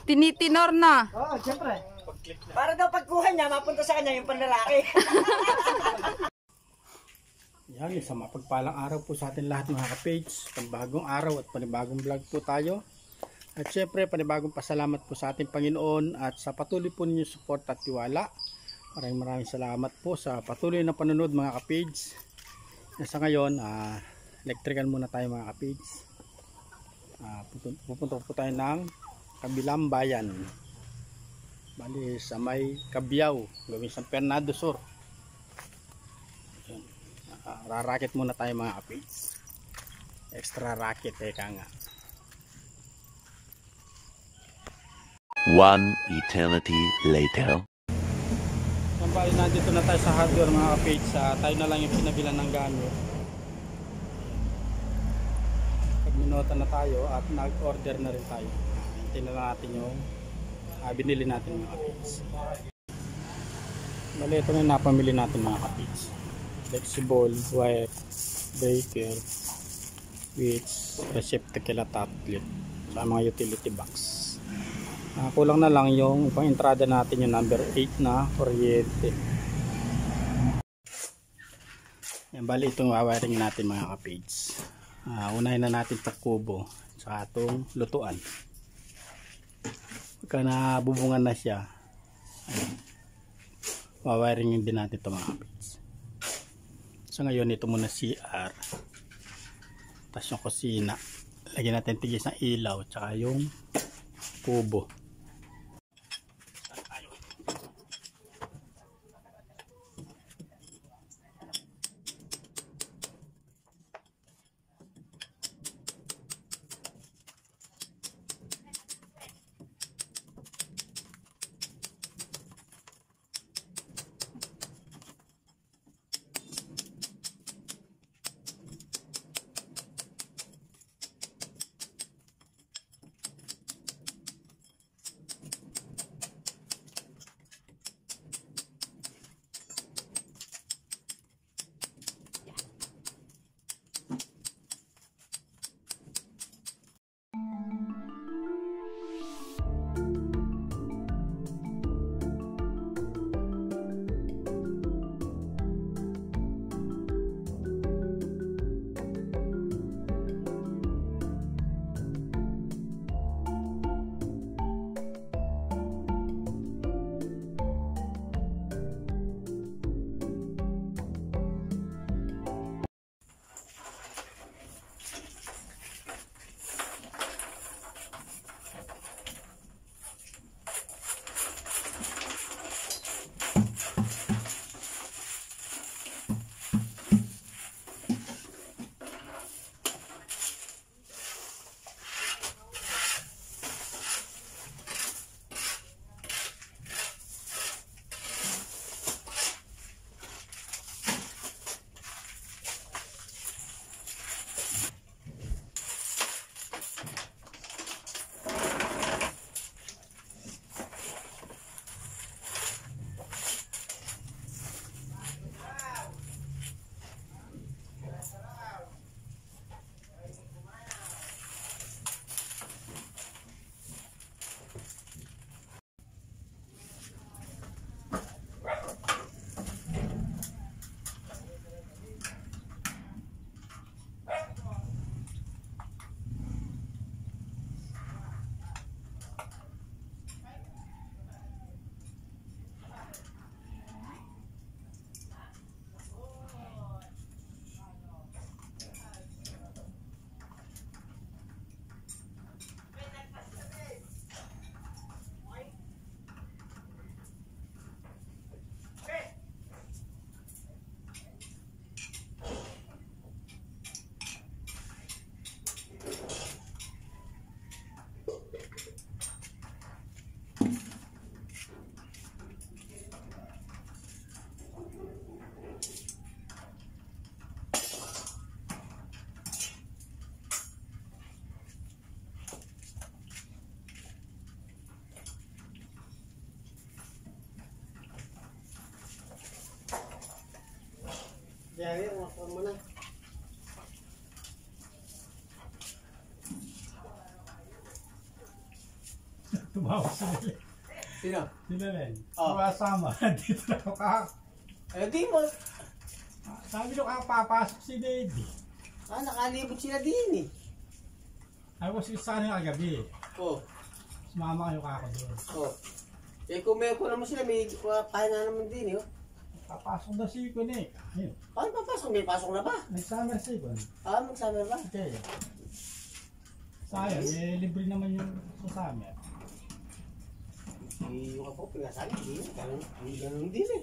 Tinitinor na. Oo, siyempre. Para daw pagkuha niya, mapunta sa kanya yung panlalaki. Yan, isang mapagpalang araw po sa atin lahat mga ka-page. Panibagong araw at panibagong vlog po tayo. At syempre, panibagong pasalamat po sa ating Panginoon at sa patuloy po ninyong support at tiwala. Maraming salamat po sa patuloy na panonood mga ka-page. Sa ngayon, electrical muna tayo mga ka-page. Pupunta po tayo ng kabilang bayan. Bali sa may Cabiao, gawin San Fernando Sur. Rarakit muna tayo mga ka-page. Extra racket nga. One eternity later. Yan bali, nandito na tayo sa hardware mga ka-page. Tayo na lang yung pinabilan ng gamit. Pagminota na tayo at nag-order na rin tayo. Hintayin na lang natin yung binili natin mga ka-page. Bali ito na yung napamili natin mga ka-page. Flexible wire breaker with receptacle at outlet sa mga utility box. Kulang na lang yung pang entrada natin yung number 8 na kuryente. Yan, bali itong wiring natin mga ka-page. Unahin na natin sa kubo sa atong lutuan. Pagka nabubungan na siya, wiring din natin ito mga ka-page. So ngayon ito muna CR, tapos yung kusina, lagyan natin tigis ng ilaw tsaka yung kubo. Tumawag si Belen. Sino? Si Belen. Oh. Kasama. Dito na ako Eh, di mo. sabi nyo papasok si Baby. Nakalibot sila din eh. Ay, was isa na kagabi. Oh. Sumama kayo kako doon. Oh. Eh, kung may ko naman sila, may kaya na naman din eh. Oh. Papasok na si Ikon eh. Ayun. Paano papasok? May pasok na ba? Nag-summer si Ikon. Magsama ba? Okay. Sayang, eh, libre naman yung sa summer. Yung ako, pinasabi, hindi ganun din eh.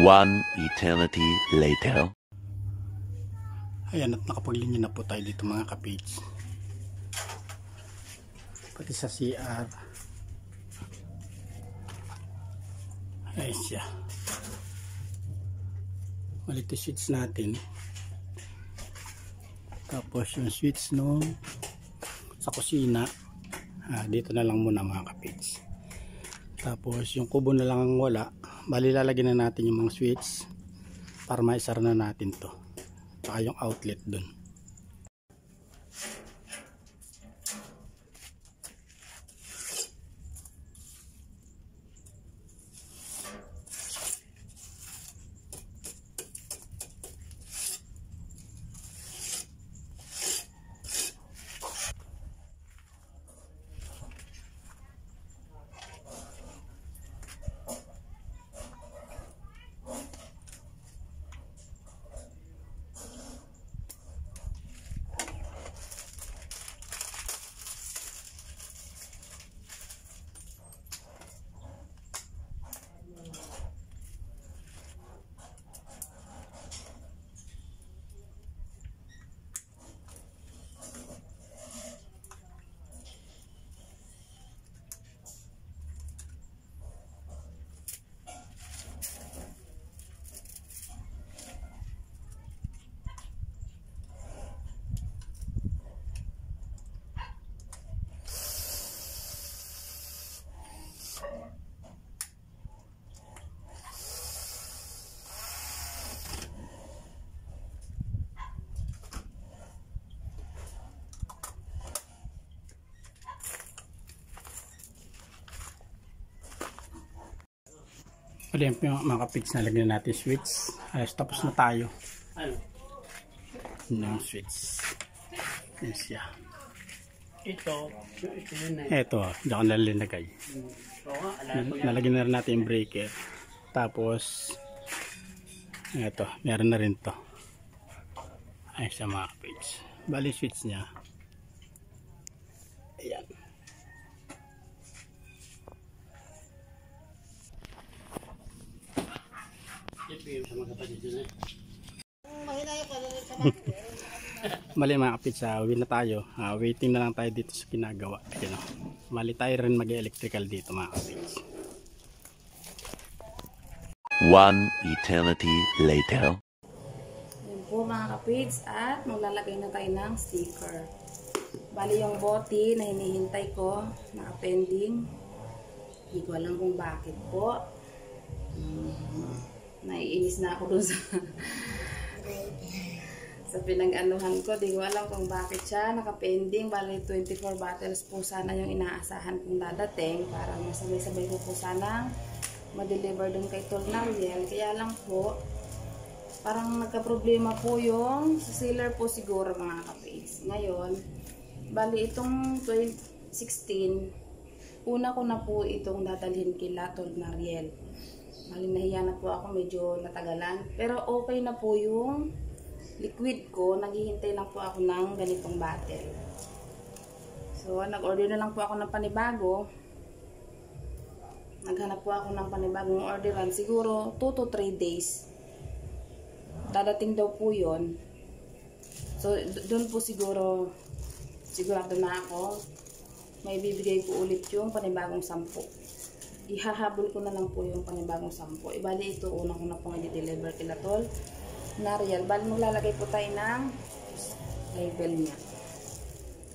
One eternity later. Ayan, at nakapaglinya na po tayo dito mga kapage. Pati sa CR. Ayan siya. Malit yung switch natin. Tapos yung switch nung sa kusina. Dito na lang muna mga kapage. Tapos yung kubo na lang ang wala. Bali lalagyan na natin yung mga switch para maisara na natin to. Saka yung outlet dun. Ayan po yung mga kapits na lagyan natin switch. Ayos, tapos na tayo. Ano? Yung switch. Yan siya. Ito yun na. Eto, diyan ko nalinagay. Nalagyan na rin natin yung breaker. Tapos, eto, meron na rin to. Ayos siya mga kapits. Bali switch niya. Ayan. Mali mga kapits, uwi na tayo. Waiting na lang tayo dito sa ginagawa. Ayan, mali tayo rin mag-electrical dito mga kapits. One eternity later. Yan po mga kapits, at maglalagay na tayo ng sticker. Bali yung bote na hinihintay ko, naka-pending. Hindi ko alam kung bakit po. Naiinis na ako dun sa pinag-anuhan ko. Di ko alam kung bakit siya naka-pending. Bali 24 bottles po sana yung inaasahan kong dadating para masabay-sabay ko po sana ma-deliver dun kay Tol Nariel. Kaya lang po, parang nagka-problema po yung sa sealer po siguro mga kapis. Ngayon, bali itong 2016, una ko na po itong dadalhin kila Tol Nariel. Bali nahiya na po ako, medyo natagalan. Pero okay na po yung liquid ko. Naghihintay lang po ako ng ganitong bottle. So, nag-order na lang po ako ng panibago. naghanap po ako ng panibagong orderan. Siguro 2 to 3 days. Dadating daw po yun. So, doon po sigurado na ako. May bibigay po ulit yung panibagong 10. Ihahabol ko na lang po yung panibagong 10. Ibali ito, una ko na pong i-deliver kila Tol na real. Bali, maglalagay po tayo ng label niya.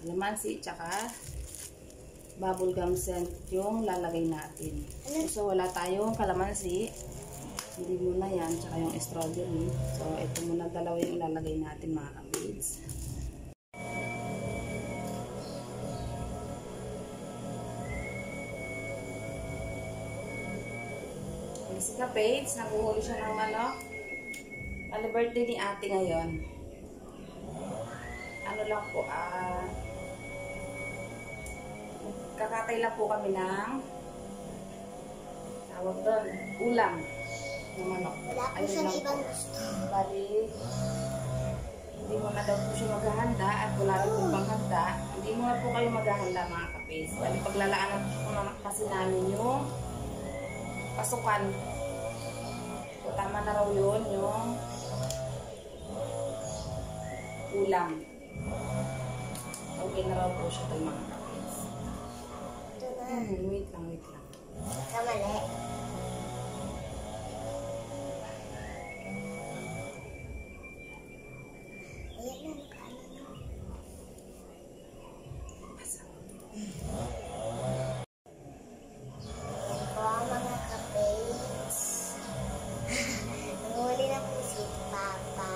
Kalamansi, tsaka bubble gum scent yung lalagay natin. So, wala tayong kalamansi. Hindi muna yan, tsaka yung strawberry. So, ito muna dalawa yung ilalagay natin mga kabids. Si Kapage, naguhuli siya ng manok. Ano birthday ni ate ngayon? Ano lang po, kakatay lang po kami ng tawag doon, ulam ng manok. Wala po siyang ibang gusto. Bali, hindi mo na daw po siya maghahanda at wala rin po bang handa. Hindi mo na po kayo maghahanda mga Kapage. Bali, paglalaanan po naman kasi namin yung pasukan. So, tama na raw yun, yung ulam. Okay na raw po siya ito mga kapis. Ito na. Wait lang. Kamali. Ayan na, nakaano na. Mga kapes. Nanghuli na po si Papa.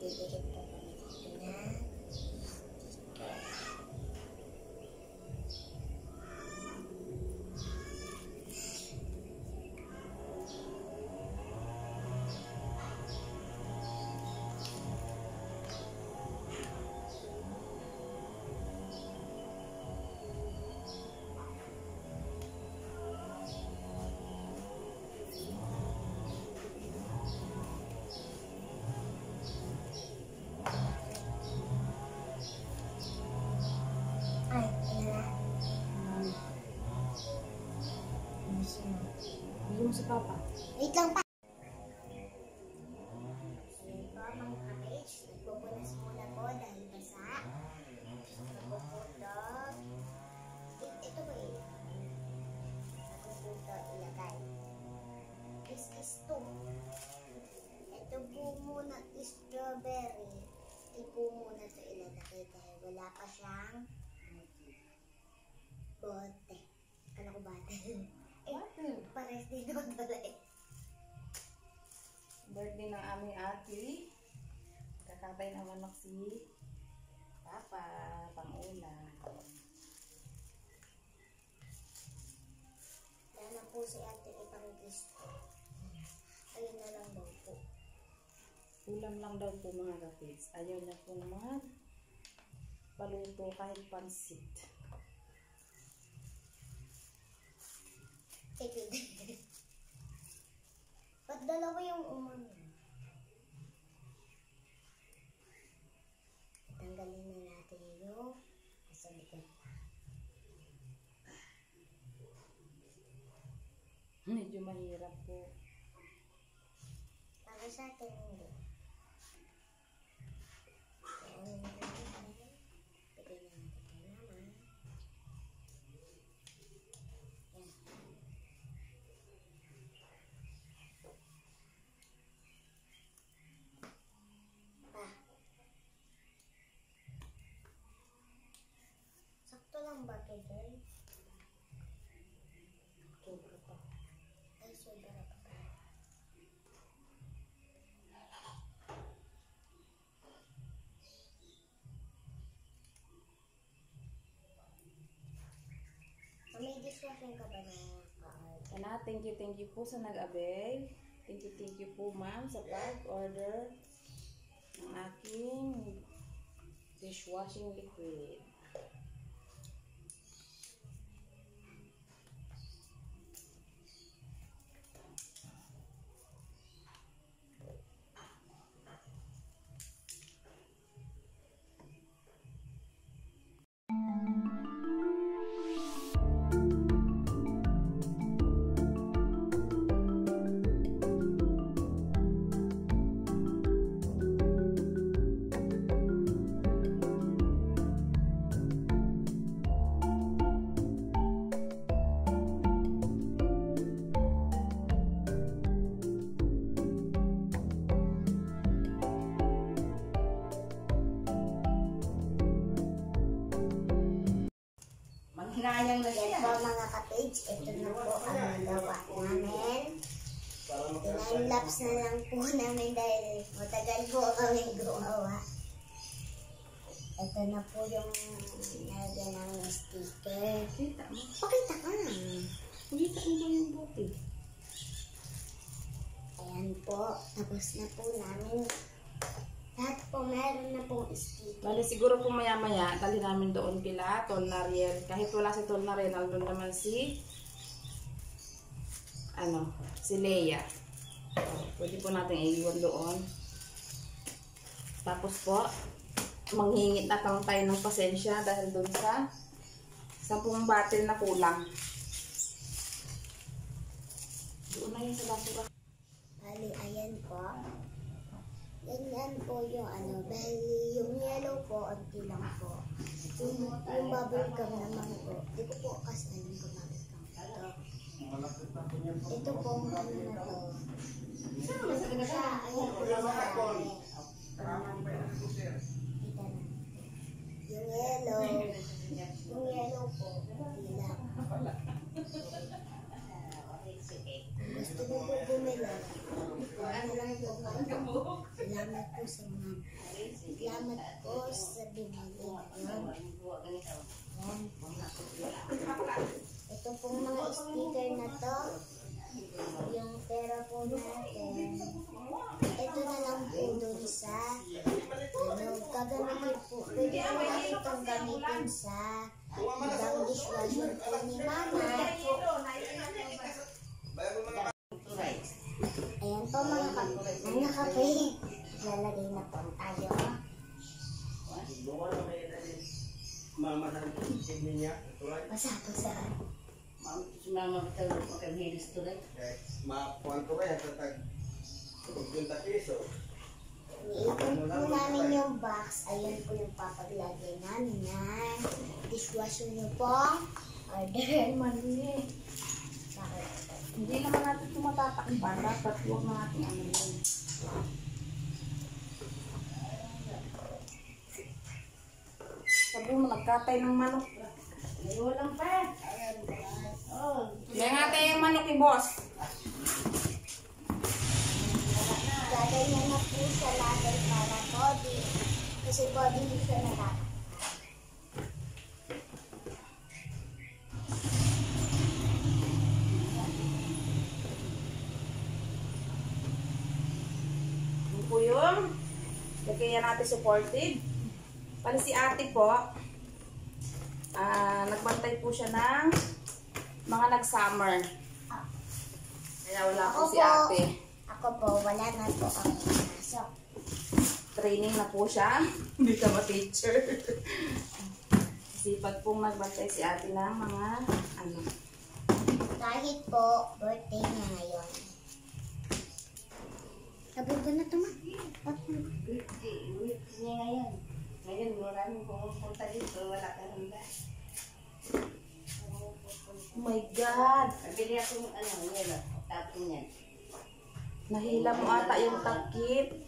Didikit po kami dito na. Ay, ano na? Bili mo si Papa. Wait lang pa. Ito mga kapage, nagpupunas muna po dahil basa. Nagpuputog. Ito ba eh? Nagpuputog ilagay. Is to. Ito po muna strawberry. Ito po muna ito ilalagay dahil wala pa siyang bote. Kala ko bote. Pares din doon pala eh. Birthday ng aming ate. Kakatay na manok si Papa. Pang-ulam. Kaya na po si ate ipang-gusto. Ayun na lang daw po. Ulam lang daw po mga kapis. Ayaw niya po naman paluto kahit pansit. Tipid. Ba't dalawa yung umano? Tanggalin na natin yung nasa likod. Medyo mahirap po. Para sa akin hindi. Ayan na natin. Pagay na natin kay mama. Yan. Pa. Sakto lang ba ito dyan? Sobra pa. Ay, sobra pa pa. May dishwashing ka ba na ka-art? Sana, thank you po sa nag-avail. Thank you po ma'am sa pag-order ng aking dishwashing liquid. Yan po mga ka-page, ito na po ang nagawa namin. Time-lapse na lang po namin dahil matagal po kami gumawa. Ito na po yung nalagyan namin sticker. Kita mo. Pakita ka na. Kita mo ba yung buti? Ayan po, tapos na po namin. Lahat po meron na pong sticker. Bali, siguro po maya-maya, dali namin doon kila Tol Nariel. Kahit wala si Tol Nariel, nandun naman si si Leia. Pwede po natin iiwan doon. Tapos po, manghingit na lang tayo ng pasensya dahil doon sa 10 bottle na kulang. Doon na yun sa basura. Bali, ayan po. Ganyan po yung bali yung yellow po, unti lang po. Yung bubble gum naman po. Di ko po kasi alam kung bubble gum ito. Ito po ang na to. Ito siya, ayan po yung marami. Kita na. Yung yellow po, unti lang. Gusto mo po bumili? Ano lang po kayo? Salamat po sa mga. Salamat po sa binili. Ito pong mga sticker na to. Yung pera po natin. Ito na lang po dun sa gagamitin po. Pwede po natin itong gamitin sa ibang dishwasher po ni Mama. Ayan po mga kapatid. Lalagay na po tayo. Basa-basa. Iniipon po namin yung box. Ayan po yung papaglagay namin yan. Dishwasher nyo po. Order money. Bakit? Hindi naman natin tumatatakpan. Dapat huwag na natin yun. Sabi mo, nagkatay ng manok. Walang pa. Kaya nga tayo yung manok ni boss. Lagay niya na po sa lagay para body. Kasi body hindi siya natatakpan. Yun po yun. Lagyan natin supported. Pali si ate po, nagbantay po siya ng mga nag-summer. Kaya wala po si ate. Ako po, wala na po ang pasok. Training na po siya. Hindi ka ma-teacher. Sipag pong nagbantay si ate ng mga Kahit po, birthday niya ngayon. Nabugo na ito, ma. Birthday niya ngayon. Ngayon, maraming pumupunta dito. Wala ka handa. Oh my God! Nabili ako ng yelo. Tapon yan. Nahila mo ata yung takip.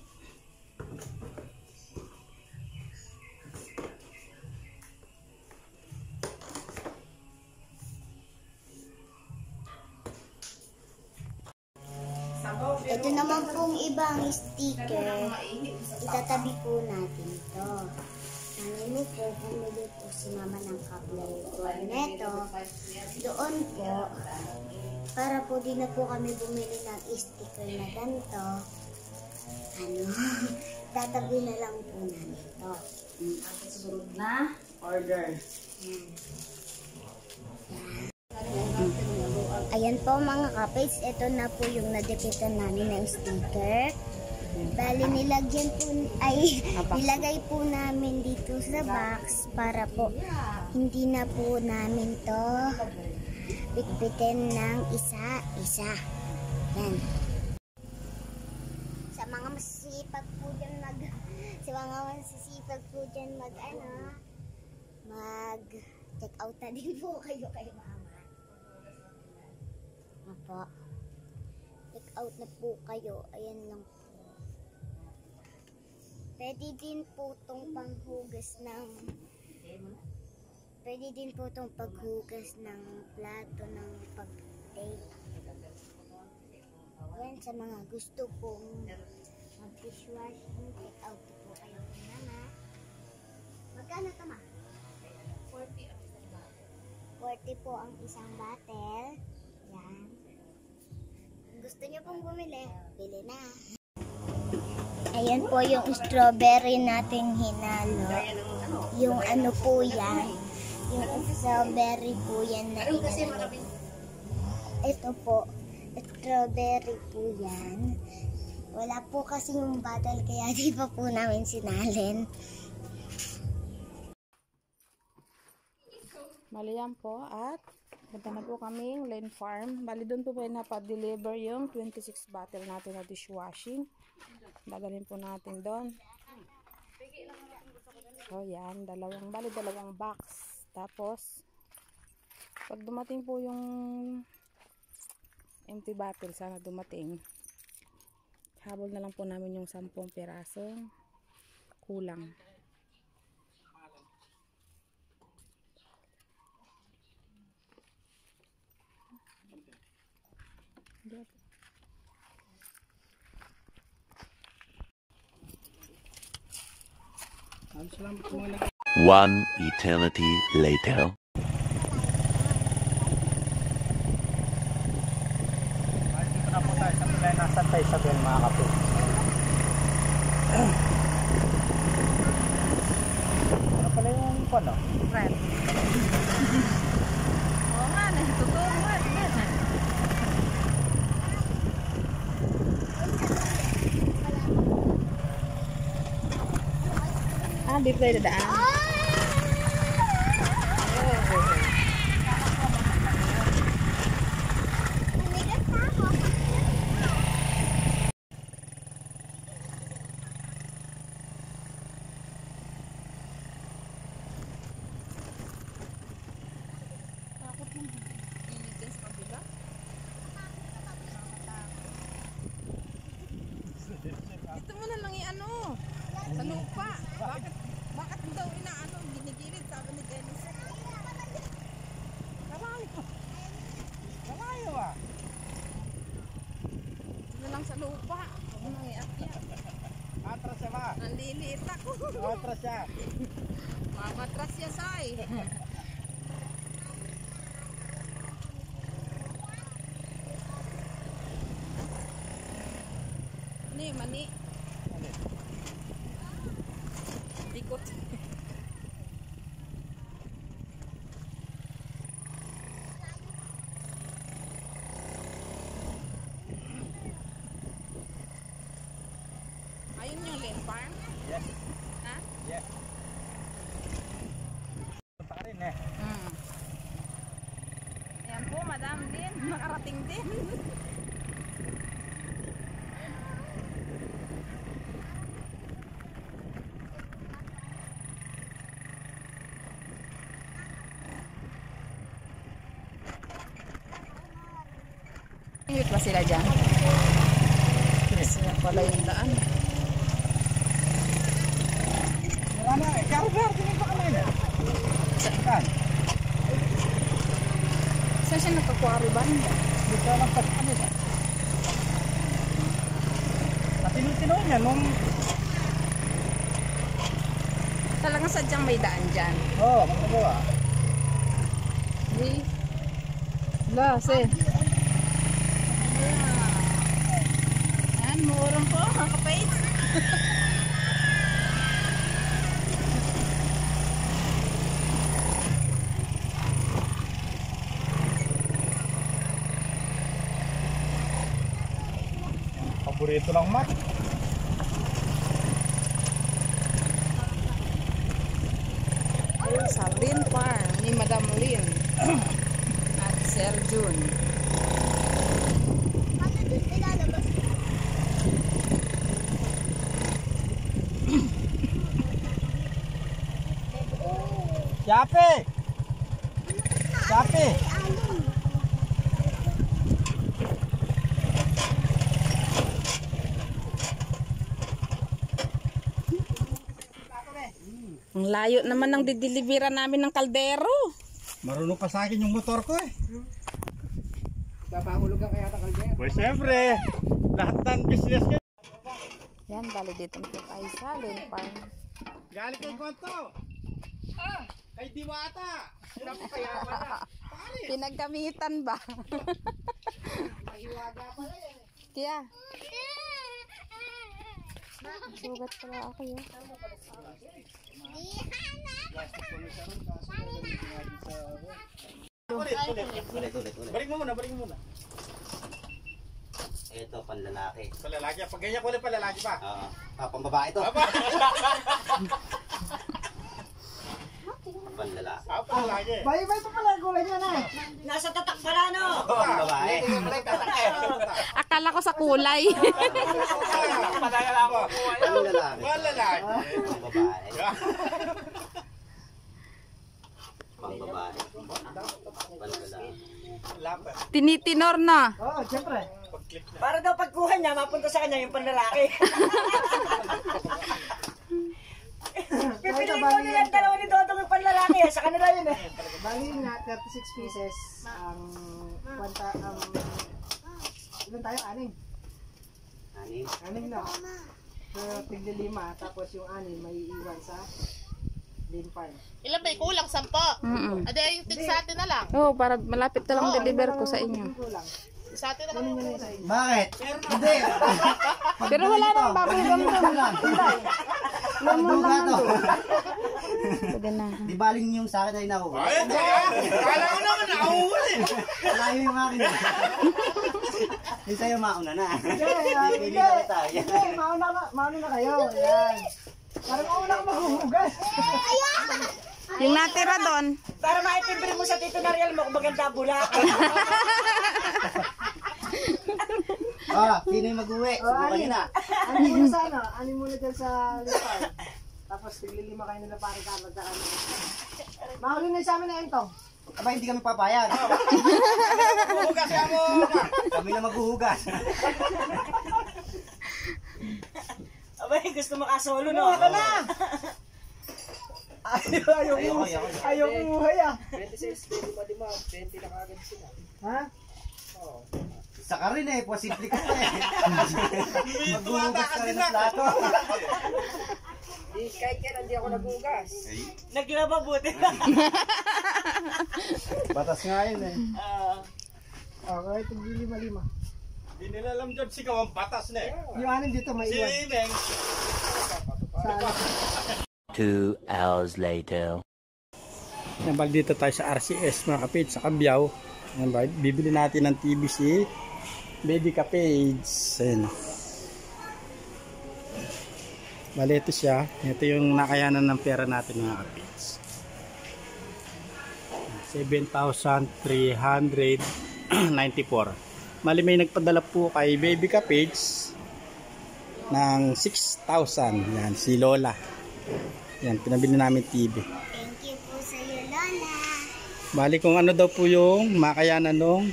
Ito naman pong ibang sticker. Itatabi po natin ito. Ano po, bumili po si Mama ng kaplay neto. Doon po, para po di na po kami bumili ng sticker na ganito. Tatabi na lang po namin ito. Susunod na order. Ayan po mga kapits, ito na po yung nadikitan namin ng sticker. Bali nilagyan po, nilagay po namin dito sa box para po hindi na po namin to pitpitin ng isa-isa. Yan. Sa mga masisipag po dyan mag check out na din po kayo kay Mama. Apo. Check out na po kayo. Ayan lang po. Pwede din po itong panghugas ng Pwede din po itong paghugas ng plato ng pag-take. Yan, sa mga gusto pong mag-dishwashing, take out po kayo na na. Magkano ito, ma? 40 po ang isang bottle. Yan. Kung gusto niyo pong bumili, bili na. Ayan po yung strawberry nating hinalo. Yung ano po yan. Yung strawberry po yan na hinalo. Ito po, strawberry po yan. Wala po kasi yung bottle kaya di pa po namin sinalin. Bali yan po at punta na po kaming Lane Farm. Bali doon po po napadeliver yung 26 bottle natin na dishwashing. Dadalhin po natin doon. So yan, dalawang box. Tapos pag dumating po yung empty bottle, sana dumating. Habol na lang po namin yung 10 pirasong kulang. Salamat po mga One eternity later. dito na po tayo sa tulay ng Santa Isabel mga kapatid. Ano pala yung pano? Red. Oo nga, totoo nga. Dito tayo dadaan. Ito mo na lang i-ano. Sa lupa. Bakit mo daw inaano, ginigilid, sabi ni Dennis. Kalayo ah. Ito na lang sa lupa. Huwag mo nang i-akyat. Atras siya ba? Nanliliit ako. Atras siya. Mamatras siya, Sai. Mani. Ikot. Ayun yung Lane Farm? Yes. Ha? Yes. Punta ka rin eh. Ayan po, madam din. Nakarating din. Ingit ba sila dyan? Sila pala yung daan. Wala na eh. Karo-karo, tingin pa kami na. Saan? Saan siya nagkakwari ba? Dito lang pa kami na. Tinutinoy niya nung... Talagang sadyang may daan dyan. Oo, magagawa. Hindi. Lase. Yan, murong po, mga kapait. Paborito lang mat. Ayun, sa Lane Farm ni Madam Lynn at Sir Jun. Ano doon ilalabas? Yape! Yape! Ang layo naman ng didelivera namin ng kaldero. Marunong pa sa akin yung motor ko eh. Papahulog ka kaya kaldero. Pues syempre, lahat ng business ko. Yan, bali dito na po tayo sa Lane Farm. Galing kay Konto. Kay Diwata. Pinagkamitan ba? Kaya. Sugat pala ako yun. Balik mo muna. Ito, panlalaki. Palalaki. Pag ganyan ko ulit palalaki pa. Oo. Pambabae ito. Panlalaki. Palalaki. Bay-bay pa pala kulay niya na. Nasa tatak pala no. Pambabae. Akala ko sa kulay. Panlalaki. Palalaki. Pambabae. Pambabae. Panlalaki. Tinitinor na. Oo, siyempre. Para daw pagkuha niya, mapunta sa kanya yung panlalaki. Pipiliin ko nila ang dalawa ni Dodong yung panlalaki. Sa kanila yun eh. Bali nga 36 pieces ang ilan tayo? Aning. Anim. Aning na. So tigli 5 tapos yung anim may iwan sa Lane Farm. Ilan ba? Kulang 10. Ade yung tig sa atin na lang. Oh, para malapit na lang deliver ko sa inyo. Kulang. Sa atin na lang. Bakit? Hindi. Pero wala nang bubble gum doon. Lemon lang to. Pwede na. Di baling yung sa akin ay nakuha. Ay, kala ko naman nauuli. Malayo yung akin. Yung sa'yo mauna na. Pili Hindi. na tayo. Hindi, mauna na kayo. Ayan. Parang mauna ka maghuhugas. Yung natira doon. Para maitimbre mo sa Tito Nariel mo kung maganda bula. Sino yung mag-uwi? Subukan nyo na. Ani muna sa ano? Ani muna dyan sa Lane Farm. Tapos tigli 5 kayo nila pare ka magdaan. Mahuli na sa amin na ito. Aba, hindi kami papayag. Hugas ka mo. Kami na maghuhugas. Abay, gusto makasolo no? Ako na! Ayaw umuhay ah. 26, 20 na kagad sila. Ha? Isa ka rin eh, posible ka eh. Maghuhugas ka rin ng plato. Kahit kailan di ako naghugas. Naglaba buti na. Batas nga yun eh. Okay, tigli 5. Hindi nila alam dyan sigaw ang batas na eh. Yung anim dito may Si iwan. Ineng. Sa 2 hours later. Yan, bali dito tayo sa RCS mga kapage, sa Cabiao. Yan, bibili natin ng TBC Baby Kapage. Ayan. Bali ito siya. Ito yung nakayanan ng pera natin mga kapage. 7,394. Mali may nagpadala po kay Baby Kapage ng 6,000. Yan, si Lola. Yan, pinabili namin TV. Thank you po sa iyo, Lola. Bali kung ano daw po yung makayanan nung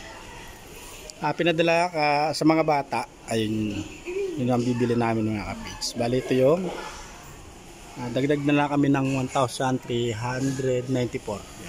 pinadala sa mga bata, ayun yun ang bibili namin mga kapage. Bali ito yung dagdag na lang kami ng 1,394.